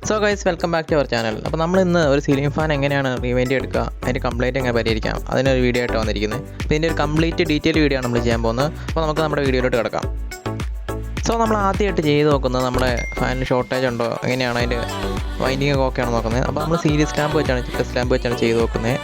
So guys, welcome back to our channel. അപ്പോൾ നമ്മൾ ഇന്ന് ഒരു സീലിംഗ് ഫാൻ എങ്ങനെയാണ് റീവൈൻഡ് എടുക്കുക, അതിൻ്റെ കംപ്ലൈൻറ്റ് എങ്ങനെ പരിഹരിക്കാം, അതിനൊരു വീഡിയോ ആയിട്ട് വന്നിരിക്കുന്നത്. അപ്പോൾ ഇതിൻ്റെ ഒരു കംപ്ലീറ്റ് ഡീറ്റെയിൽ വീഡിയോ ആണ് നമ്മൾ ചെയ്യാൻ പോകുന്നത്. അപ്പോൾ നമുക്ക് നമ്മുടെ വീഡിയോയിലോട്ട് കിടക്കാം. സോ നമ്മൾ ആദ്യമായിട്ട് ചെയ്ത് നോക്കുന്നത് നമ്മുടെ ഫാനിന് ഷോർട്ടേജ് ഉണ്ടോ, എങ്ങനെയാണ് അതിൻ്റെ വൈൻഡിങ് ഒക്കെ ഓക്കെയാണോ നോക്കുന്നത്. അപ്പോൾ നമ്മൾ സീരീസ് ലാമ്പ് വെച്ചാണ്, ടെസ്റ്റ് ലാമ്പ് വെച്ചാണ് ചെയ്ത് നോക്കുന്നത്.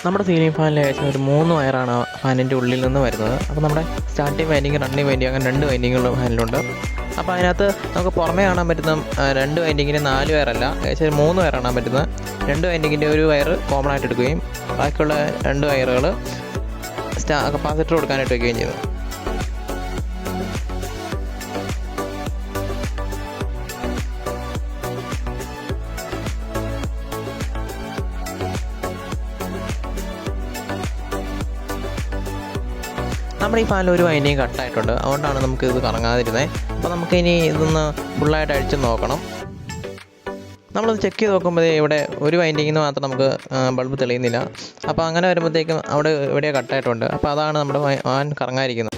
നമ്മുടെ സീലിംഗ് ഫാനിൽ ഏകദേശം ഒരു 3 വയറാണ് ഫാനിൻ്റെ ഉള്ളിൽ നിന്ന് വരുന്നത്. അപ്പോൾ നമ്മുടെ സ്റ്റാർട്ടിങ് വൈൻഡിങ്, റണ്ണിങ് വൈൻഡിങ്, അങ്ങനെ 2 വൈൻഡിങ്ങുള്ള ഫാനിലുണ്ട്. അപ്പോൾ അതിനകത്ത് നമുക്ക് പുറമേ കാണാൻ പറ്റുന്ന 2 വൈൻഡിങ്ങിന് 4 വയറല്ല, ഏകദേശം 3 വയർ കാണാൻ പറ്റുന്നത്. 2 വൈൻഡിങ്ങിൻ്റെ ഒരു വയർ കോമൺ ആയിട്ട് എടുക്കുകയും ബാക്കിയുള്ള 2 വയറുകൾ കപ്പാസിറ്റർ കൊടുക്കാനായിട്ട് വയ്ക്കുകയും ചെയ്തു. നമ്മുടെ ഈ ഫാനിൽ ഒരു വൈൻഡിങ് കട്ടായിട്ടുണ്ട്, അതുകൊണ്ടാണ് നമുക്ക് ഇത് കറങ്ങാതിരുന്നത്. അപ്പോൾ നമുക്കിനി ഇതൊന്ന് ഫുള്ളായിട്ട് അഴിച്ച് നോക്കണം. നമ്മളത് ചെക്ക് ചെയ്ത് നോക്കുമ്പോൾ ഇവിടെ ഒരു വൈൻഡിങ്ങിന് മാത്രം നമുക്ക് ബൾബ് തെളിയുന്നില്ല. അപ്പോൾ അങ്ങനെ വരുമ്പോഴത്തേക്കും അവിടെ ഇവിടെ കട്ടായിട്ടുണ്ട്. അപ്പോൾ അതാണ് നമ്മുടെ ഫാൻ കറങ്ങാതിരിക്കുന്നത്.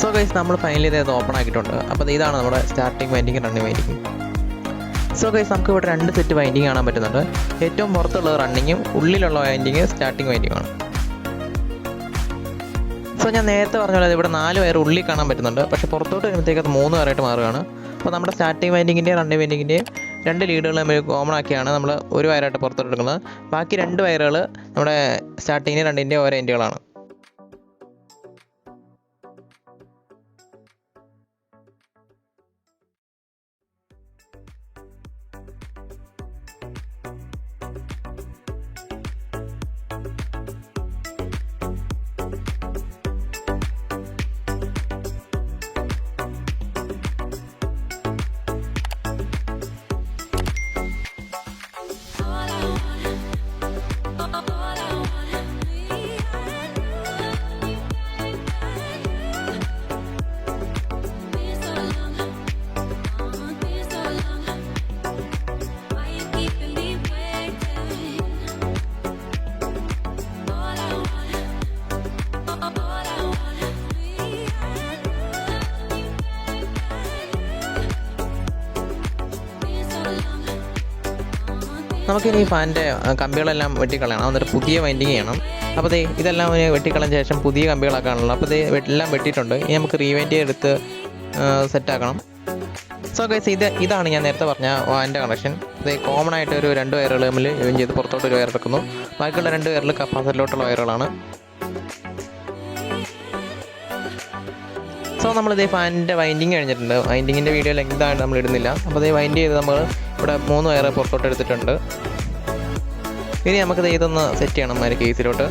സോ ഗൈസ്, നമ്മൾ ഫൈനലി ഇത് ഓപ്പൺ ആക്കിയിട്ടുണ്ട്. അപ്പോൾ ഇതാണ് നമ്മുടെ starting winding, running winding. So guys, നമുക്ക് ഇവിടെ 2 സെറ്റ് വൈൻഡിങ് കാണാൻ പറ്റുന്നുണ്ട്. ഏറ്റവും പുറത്തുള്ളത് റണ്ണിങ്ങും ഉള്ളിലുള്ള വൈൻഡിങ് സ്റ്റാർട്ടിങ് വൈൻഡിങ്ങാണ്. സോ ഞാൻ നേരത്തെ പറഞ്ഞ പോലെ ഇവിടെ 4 വയർ ഉള്ളിൽ കാണാൻ പറ്റുന്നുണ്ട്, പക്ഷേ പുറത്തോട്ട് വരുമ്പോഴത്തേക്ക് അത് 3 വയറായിട്ട് മാറുകയാണ്. അപ്പോൾ നമ്മുടെ സ്റ്റാർട്ടിങ് വൈൻഡിങ്ങിൻ്റെയും റണ്ണിങ് വൈൻഡിങ്ങിൻ്റെയും 2 ലീഡുകൾ നമ്മൾ കോമൺ ആക്കിയാണ് നമ്മൾ ഒരു വയറായിട്ട് പുറത്തോട്ട് എടുക്കുന്നത്. ബാക്കി 2 വയറുകൾ നമ്മുടെ സ്റ്റാർട്ടിങ്ങിൻ്റെ രണ്ടിൻ്റെ ഓരോ എൻഡുകളാണ്. നമുക്കിനി ഈ ഫാനിൻ്റെ കമ്പികളെല്ലാം വെട്ടിക്കളയണം, എന്നിട്ട് പുതിയ വൈൻഡിങ് ചെയ്യണം. അപ്പോൾ ഇതെല്ലാം വെട്ടിക്കളഞ്ഞ ശേഷം പുതിയ കമ്പികളാക്കാനുള്ളത്. അപ്പോൾ എല്ലാം വെട്ടിയിട്ടുണ്ട്. ഇനി നമുക്ക് റീവൈൻഡ് എടുത്ത് സെറ്റാക്കണം. സോ ഗൈസ്, ഇതാണ് ഞാൻ നേരത്തെ പറഞ്ഞ വാൻ്റെ കണക്ഷൻ. ഇത് കോമൺ ആയിട്ട് ഒരു 2 വയറുകൾ തമ്മിൽ യൂൺ ചെയ്ത് പുറത്തോട്ട് ഒരു വയർ എടുക്കുന്നു. ബാക്കിയുള്ള 2 വയറിൽ കപ്പാസിറ്ററിലോട്ടുള്ള വയറുകളാണ്. സോ സോ നമ്മളിതേ ഫാനിൻ്റെ വൈൻഡിങ് കഴിഞ്ഞിട്ടുണ്ട്. വൈൻഡിങ്ങിൻ്റെ വീഡിയോ ലെങ്തായിട്ട് നമ്മൾ ഇടുന്നില്ല. അപ്പോൾ ഇതേ വൈൻഡ് ചെയ്ത് നമ്മൾ ഇവിടെ 3 വയർ പുറത്തോട്ട് എടുത്തിട്ടുണ്ട്. ഇനി നമുക്കിത് ഇതൊന്ന് സെറ്റ് ചെയ്യണം അതിൻ്റെ കേസിലോട്ട്.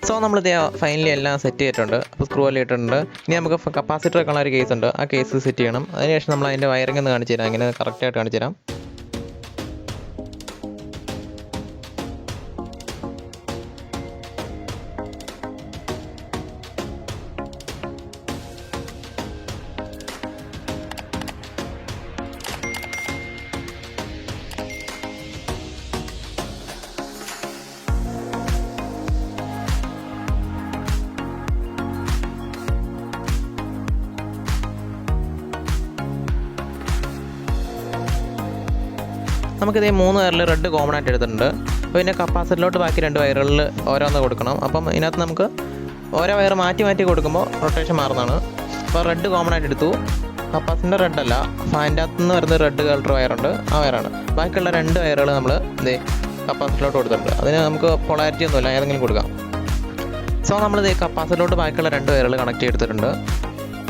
സോ നമ്മളിത് ഫൈനലി എല്ലാം സെറ്റ് ചെയ്തിട്ടുണ്ട്. അപ്പോൾ സ്ക്രൂ എല്ലാം ഇട്ടിട്ടുണ്ട്. ഇനി നമുക്ക് കപ്പാസിറ്റർ വെക്കാനുള്ള ഒരു കേസ് ഉണ്ട്. ആ കേസ് സെറ്റ് ചെയ്യണം. അതിനുശേഷം നമ്മൾ അതിൻ്റെ വയറിംഗ് ഒന്ന് കാണിച്ചു തരാം. ഇങ്ങനെ കറക്റ്റായിട്ട് കാണിച്ചു തരാം. നമുക്കിതേ 3 വയറിൽ റെഡ് കോമൺ ആയിട്ട് എടുത്തിട്ടുണ്ട്. അപ്പോൾ പിന്നെ കപ്പാസിറ്ററിലോട്ട് ബാക്കി 2 വയറുകളിൽ ഓരോന്ന് കൊടുക്കണം. അപ്പം ഇതിനകത്ത് നമുക്ക് ഓരോ വയർ മാറ്റി മാറ്റി കൊടുക്കുമ്പോൾ റൊട്ടേഷൻ മാറുന്നതാണ്. അപ്പോൾ റെഡ് കോമൺ ആയിട്ട് എടുത്തു. കപ്പാസിറ്ററിൻ്റെ റെഡ് അല്ല, ഫാനിൻ്റെ അകത്തു നിന്ന് വരുന്ന റെഡ് കളർ വയറുണ്ട്, ആ വയറാണ്. ബാക്കിയുള്ള 2 വയറുകൾ നമ്മൾ ഇതേ കപ്പാസിറ്ററിലോട്ട് കൊടുത്തിട്ടുണ്ട്. അതിന് നമുക്ക് പൊളാരിറ്റി ഒന്നുമില്ല, ഏതെങ്കിലും കൊടുക്കാം. സോ നമ്മളിത് കപ്പാസിറ്ററിലോട്ട് ബാക്കിയുള്ള 2 വയറുകൾ കണക്ട് ചെയ്തെടുത്തിട്ടുണ്ട്.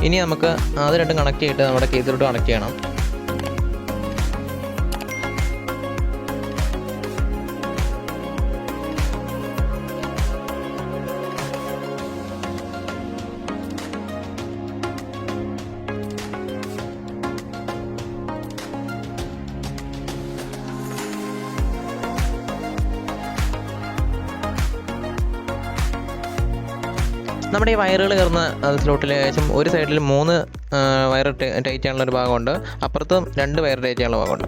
ഇനി നമുക്ക് അത് രണ്ടും കണക്ട് ചെയ്തിട്ട് നമ്മുടെ കേസിലോട്ട് കണക്ട് ചെയ്യണം. നമ്മുടെ ഈ വയറുകൾ കയറുന്ന സ്ലോട്ടിൽ ഏകദേശം ഒരു സൈഡിൽ 3 വയർ ടൈറ്റ് ചെയ്യാനുള്ളൊരു ഭാഗമുണ്ട്, അപ്പുറത്തും 2 വയർ ടൈറ്റ് ചെയ്യാനുള്ള ഭാഗമുണ്ട്.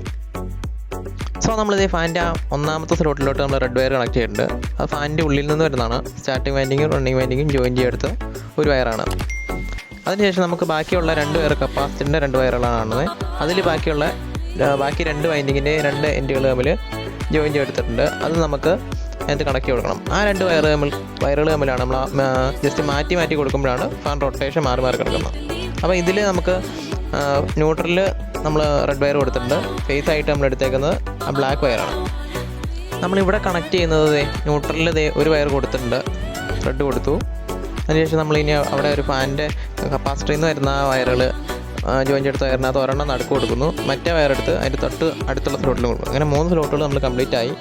സോ നമ്മളിത് ഫാനിൻ്റെ ഒന്നാമത്തെ സ്ലോട്ടിലോട്ട് നമ്മൾ റെഡ് വയർ കണക്ട് ചെയ്തിട്ടുണ്ട്. അത് ഫാനിൻ്റെ ഉള്ളിൽ നിന്ന് വരുന്നതാണ്. സ്റ്റാർട്ടിങ് വൈൻഡിങ്ങും റണ്ണിങ് വൈൻഡിങ്ങും ജോയിൻ ചെയ്തെടുത്ത് ഒരു വയറാണ്. അതിനുശേഷം നമുക്ക് ബാക്കിയുള്ള 2 വയർ കപ്പാസിറ്ററിൻ്റെ 2 വയറുകളാണ് കാണുന്നത്. അതിൽ ബാക്കി 2 വൈൻഡിങ്ങിൻ്റെ 2 എൻഡുകൾ തമ്മിൽ ജോയിൻ ചെയ്തെടുത്തിട്ടുണ്ട്. അത് നമുക്ക് അതിനകത്ത് കണക്ട് കൊടുക്കണം. ആ 2 വയറുകൾ തമ്മിലാണ് നമ്മൾ ജസ്റ്റ് മാറ്റി കൊടുക്കുമ്പോഴാണ് ഫാൻ റൊട്ടേഷൻ മാറി കിടക്കുന്നത്. അപ്പോൾ ഇതിൽ നമുക്ക് ന്യൂട്രലിൽ നമ്മൾ റെഡ് വയർ കൊടുത്തിട്ടുണ്ട്. ഫേസ് ആയിട്ട് നമ്മൾ എടുത്തേക്കുന്നത് ആ ബ്ലാക്ക് വയറാണ്. നമ്മളിവിടെ കണക്ട് ചെയ്യുന്നത് ന്യൂട്രലിൽ ഒരു വയർ കൊടുത്തിട്ടുണ്ട്, റെഡ് കൊടുത്തു. അതിനുശേഷം നമ്മളിനി അവിടെ ഒരു ഫാനിൻ്റെ കപ്പാസിറ്ററിൽ നിന്ന് വരുന്ന ആ വയറുകൾ ജോയിൻ ചെയ്തെടുത്ത വയറിനകത്ത് ഒരെണ്ണം നടുക്ക് കൊടുക്കുന്നു, മറ്റേ വയറെടുത്ത് അതിൻ്റെ തൊട്ട് അടുത്തുള്ള സ്ലോട്ടിൽ കൊടുക്കും. അങ്ങനെ 3 സ്ലോട്ടുകൾ നമ്മൾ കംപ്ലീറ്റ് ആയി.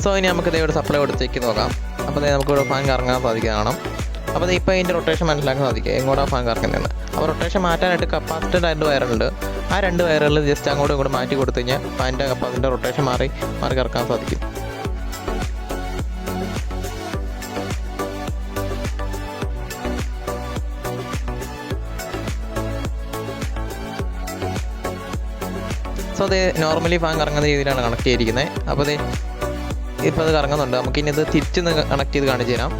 സോ ഇനി നമുക്ക് ഇതേവിടെ സപ്ലൈ കൊടുത്തേക്ക് നോക്കാം. അപ്പോൾ നമുക്കിവിടെ ഫാൻ കറങ്ങാൻ സാധിക്കുന്നതാണ്. അപ്പോൾ ഇപ്പോൾ ഇതിൻ്റെ റൊട്ടേഷൻ മനസ്സിലാക്കാൻ സാധിക്കും എങ്ങോട്ടാണ് ഫാൻ കറങ്ങുന്നതെന്ന്. അപ്പോൾ റൊട്ടേഷൻ മാറ്റാനായിട്ട് കപ്പാസിറ്റർ 2 വയറുണ്ട്. ആ 2 വയറുകളിൽ ജസ്റ്റ് അങ്ങോട്ടും ഇങ്ങോട്ട് മാറ്റി കൊടുത്തു കഴിഞ്ഞാൽ ഫാനിൻ്റെ കപ്പാസിറ്ററിൻ്റെ റൊട്ടേഷൻ മാറി കറക്കാൻ സാധിക്കും. സോ അത് നോർമലി ഫാൻ കറങ്ങുന്ന രീതിയിലാണ് കണക്ട് ചെയ്തിരിക്കുന്നത്. അപ്പോൾ ഇപ്പോൾ അത് കറങ്ങുന്നുണ്ട്. നമുക്കിനി ഇത് തിരിച്ചൊന്ന് കണക്ട് ചെയ്ത് കാണിച്ചു തരാം.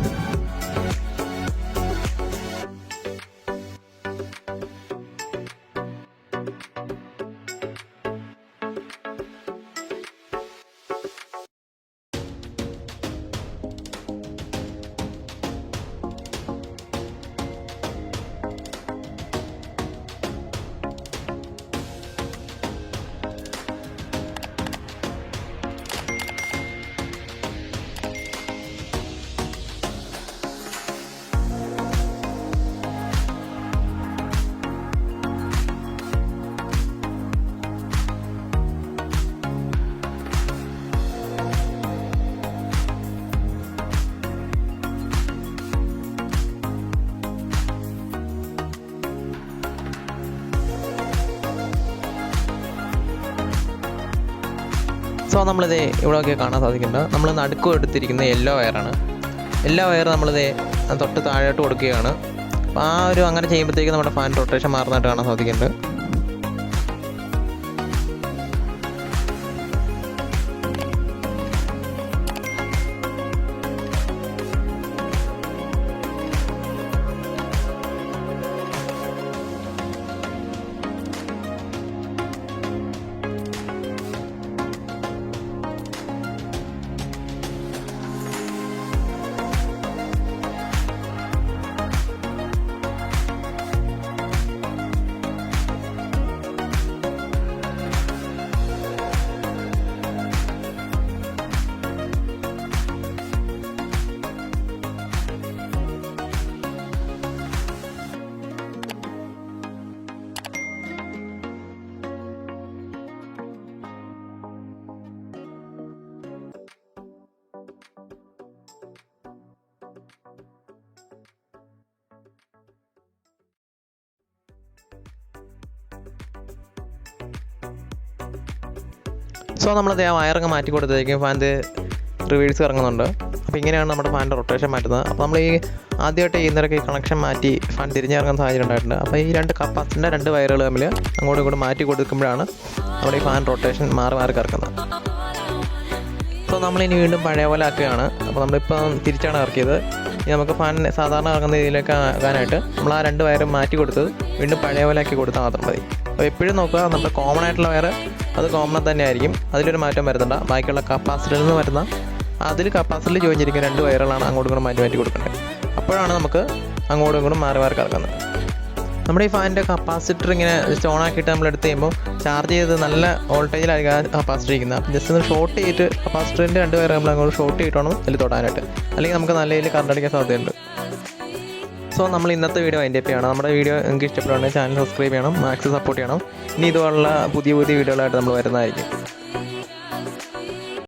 സോ നമ്മളിത് ഇവിടെയൊക്കെ കാണാൻ സാധിക്കുന്നുണ്ട്. നമ്മൾ നടുക്ക് എടുത്തിരിക്കുന്ന യെല്ലോ വയറാണ്. യെല്ലോ വയർ നമ്മളിത് തൊട്ട് താഴോട്ട് കൊടുക്കുകയാണ്. അപ്പോൾ ആ ഒരു അങ്ങനെ ചെയ്യുമ്പോഴത്തേക്ക് നമ്മുടെ ഫാൻ റൊട്ടേഷൻ മാറുന്നതായിട്ട് കാണാൻ സാധിക്കുന്നുണ്ട്. സോ നമ്മളത് ആ വയറങ്ങ് മാറ്റി കൊടുത്തേക്കും ഫാൻ്റെ റിവേഴ്സ് ഇറങ്ങുന്നുണ്ട്. അപ്പോൾ ഇങ്ങനെയാണ് നമ്മുടെ ഫാൻ്റെ റൊട്ടേഷൻ മാറ്റുന്നത്. അപ്പോൾ നമ്മൾ ഈ ആദ്യമായിട്ട് ചെയ്യുന്നവരൊക്കെ ഈ കണക്ഷൻ മാറ്റി ഫാൻ തിരിഞ്ഞിറങ്ങുന്ന സാഹചര്യം ഉണ്ടായിട്ടുണ്ട്. അപ്പോൾ ഈ രണ്ട് കപ്പാസിറ്ററിൻ്റെ രണ്ട് വയറുകൾ തമ്മിൽ അങ്ങോട്ടും ഇങ്ങോട്ടും മാറ്റി കൊടുക്കുമ്പോഴാണ് നമ്മുടെ ഈ ഫാൻ റൊട്ടേഷൻ മാറി മാറി കറക്കുന്നത്. സോ നമ്മളിനി വീണ്ടും പഴയ പോലെ ആക്കുകയാണ്. അപ്പോൾ നമ്മളിപ്പം തിരിച്ചാണ് ഇറക്കിയത്. ഇനി നമുക്ക് ഫാൻ സാധാരണ ഇറങ്ങുന്ന രീതിയിലേക്ക് ആകാനായിട്ട് നമ്മൾ ആ രണ്ട് വയറും മാറ്റി കൊടുത്ത് വീണ്ടും പഴയ പോലെ ആക്കി കൊടുത്താൽ മാത്രം മതി. അപ്പോൾ എപ്പോഴും നോക്കുക, നമ്മുടെ കോമൺ ആയിട്ടുള്ള വയർ അത് കോമൺ തന്നെ ആയിരിക്കും, അതിലൊരു മാറ്റം വരുന്നുണ്ട്. ബാക്കിയുള്ള കപ്പാസിറ്ററിൽ നിന്ന് വരുന്ന അതിൽ കപ്പാസിറ്ററിൽ ചോദിച്ചിരിക്കുന്ന രണ്ട് വയറുകളാണ് അങ്ങോട്ടും ഇങ്ങോട്ടും മാറ്റി കൊടുക്കേണ്ടത്. അപ്പോഴാണ് നമുക്ക് അങ്ങോട്ടും ഇങ്ങോട്ടും മാറി മാറി കറക്കുന്നത്. നമ്മുടെ ഈ ഫാനിൻ്റെ കപ്പാസിറ്റർ ഇങ്ങനെ സ്റ്റോൺ ആക്കിയിട്ട് നമ്മൾ എടുത്ത് കഴിയുമ്പോൾ ചാർജ് ചെയ്ത് നല്ല വോൾട്ടേജിലായിരിക്കും കപ്പാസിറ്റർ ഇരിക്കുന്നത്. അപ്പോൾ ജസ്റ്റ് ഒന്ന് ഷോർട്ട് ചെയ്തിട്ട് കപ്പാസിറ്ററിൻ്റെ രണ്ട് വയർ നമ്മൾ അങ്ങോട്ട് ഷോർട്ട് ചെയ്തിട്ട് വേണം അതിൽ തൊടാനായിട്ട്, അല്ലെങ്കിൽ നമുക്ക് നല്ല രീതിയിൽ കറണ്ട് അടിക്കാൻ സാധ്യതയുണ്ട്. സോ നമ്മൾ ഇന്നത്തെ വീഡിയോ അതിൻ്റെ ഒക്കെയാണ്. നമ്മുടെ വീഡിയോ നിങ്ങൾക്ക് ഇഷ്ടപ്പെടുകയാണെങ്കിൽ ചാനൽ സബ്സ്ക്രൈബ് ചെയ്യണം, മാക്സ് സപ്പോർട്ട് ചെയ്യണം. ഇനി ഇതുപോലുള്ള പുതിയ വീഡിയോകളായിട്ട് നമ്മൾ വരുന്നതായിരിക്കും.